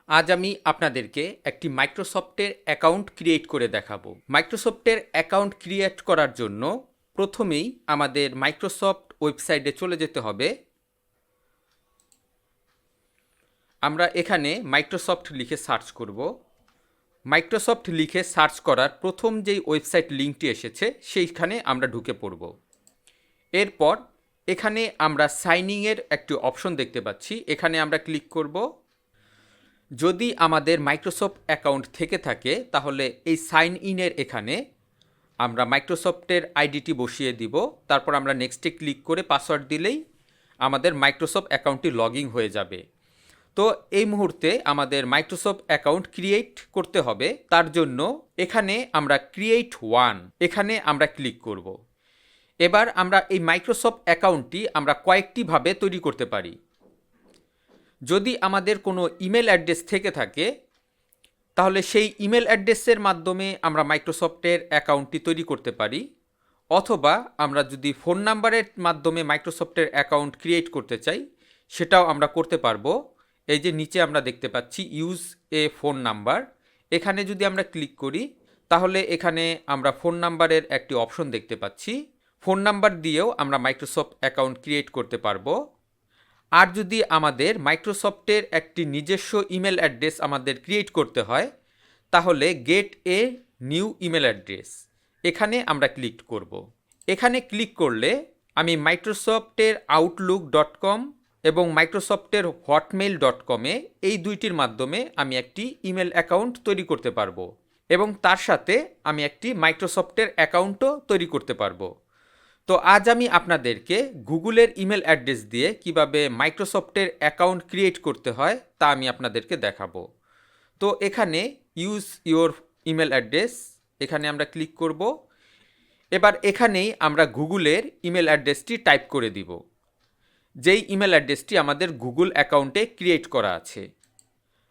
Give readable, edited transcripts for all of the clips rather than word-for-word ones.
আজ আমি আপনাদেরকে একটি মাইক্রোসফটের অ্যাকাউন্ট ক্রিয়েট করে দেখাবো। মাইক্রোসফটের অ্যাকাউন্ট ক্রিয়েট করার জন্য প্রথমেই আমাদের মাইক্রোসফট ওয়েবসাইটে চলে যেতে হবে। আমরা এখানে মাইক্রোসফট লিখে সার্চ করব। মাইক্রোসফট লিখে সার্চ করার প্রথম যেই ওয়েবসাইট লিঙ্কটি এসেছে সেইখানে আমরা ঢুকে পড়ব। এরপর এখানে আমরা সাইন ইনের একটি অপশন দেখতে পাচ্ছি, এখানে আমরা ক্লিক করব। যদি আমাদের মাইক্রোসফট অ্যাকাউন্ট থেকে থাকে তাহলে এই সাইন ইনের এখানে আমরা মাইক্রোসফটের আইডিটি বসিয়ে দিব। তারপর আমরা নেক্সটে ক্লিক করে পাসওয়ার্ড দিলেই আমাদের মাইক্রোসফট অ্যাকাউন্টটি লগইন হয়ে যাবে। তো এই মুহূর্তে আমাদের মাইক্রোসফট অ্যাকাউন্ট ক্রিয়েট করতে হবে। তার জন্য এখানে আমরা ক্রিয়েট ওয়ান এখানে আমরা ক্লিক করব। এবার আমরা এই মাইক্রোসফট অ্যাকাউন্টটি আমরা কয়েকটিভাবে তৈরি করতে পারি। যদি আমাদের কোনো ইমেল অ্যাড্রেস থেকে থাকে তাহলে সেই ইমেল অ্যাড্রেসের মাধ্যমে আমরা মাইক্রোসফটের অ্যাকাউন্টটি তৈরি করতে পারি, অথবা আমরা যদি ফোন নাম্বারের মাধ্যমে মাইক্রোসফটের অ্যাকাউন্ট ক্রিয়েট করতে চাই সেটাও আমরা করতে পারবো। এই যে নিচে আমরা দেখতে পাচ্ছি ইউজ এ ফোন নাম্বার, এখানে যদি আমরা ক্লিক করি তাহলে এখানে আমরা ফোন নাম্বারের একটি অপশন দেখতে পাচ্ছি। ফোন নাম্বার দিয়েও আমরা মাইক্রোসফট অ্যাকাউন্ট ক্রিয়েট করতে পারবো। আর যদি আমাদের মাইক্রোসফটের একটি নিজস্ব ইমেল অ্যাড্রেস আমাদের ক্রিয়েট করতে হয় তাহলে gate a new email address এখানে আমরা ক্লিক করব। এখানে ক্লিক করলে আমি মাইক্রোসফটের আউটলুক.com এবং মাইক্রোসফটের hotmail.com-এ এই দুইটির মাধ্যমে আমি একটি ইমেল অ্যাকাউন্ট তৈরি করতে পারবো এবং তার সাথে আমি একটি মাইক্রোসফটের অ্যাকাউন্টও তৈরি করতে পারবো। তো আজ আমি আপনাদেরকে গুগলের ইমেল অ্যাড্রেস দিয়ে কিভাবে মাইক্রোসফটের অ্যাকাউন্ট ক্রিয়েট করতে হয় তা আমি আপনাদেরকে দেখাবো। তো এখানে ইউজ ইওর ইমেল অ্যাড্রেস এখানে আমরা ক্লিক করব। এবার এখানেই আমরা গুগলের ইমেল অ্যাড্রেসটি টাইপ করে দিব, যেই ইমেল অ্যাড্রেসটি আমাদের গুগল অ্যাকাউন্টে ক্রিয়েট করা আছে।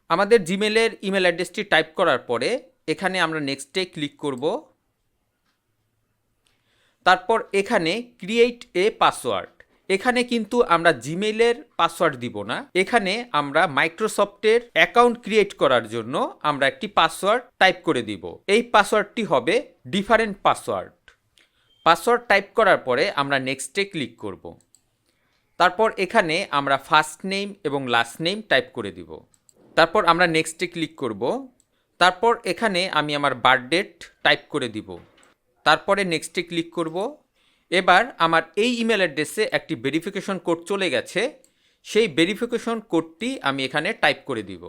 আমাদের জিমেলের ইমেল অ্যাড্রেসটি টাইপ করার পরে এখানে আমরা নেক্সটে ক্লিক করব। তারপর এখানে ক্রিয়েট এ পাসওয়ার্ড, এখানে কিন্তু আমরা জিমেইলের পাসওয়ার্ড দিব না, এখানে আমরা মাইক্রোসফটের অ্যাকাউন্ট ক্রিয়েট করার জন্য আমরা একটি পাসওয়ার্ড টাইপ করে দিব। এই পাসওয়ার্ডটি হবে ডিফারেন্ট পাসওয়ার্ড। পাসওয়ার্ড টাইপ করার পরে আমরা নেক্সটে ক্লিক করব। তারপর এখানে আমরা ফার্স্ট নেম এবং লাস্ট নেম টাইপ করে দিব। তারপর আমরা নেক্সটে ক্লিক করব। তারপর এখানে আমি আমার বার্থডেট টাইপ করে দিব। তারপরে নেক্সটে ক্লিক করব। এবার আমার এই ইমেল অ্যাড্রেসে একটি ভেরিফিকেশন কোড চলে গেছে, সেই ভেরিফিকেশন কোডটি আমি এখানে টাইপ করে দিব।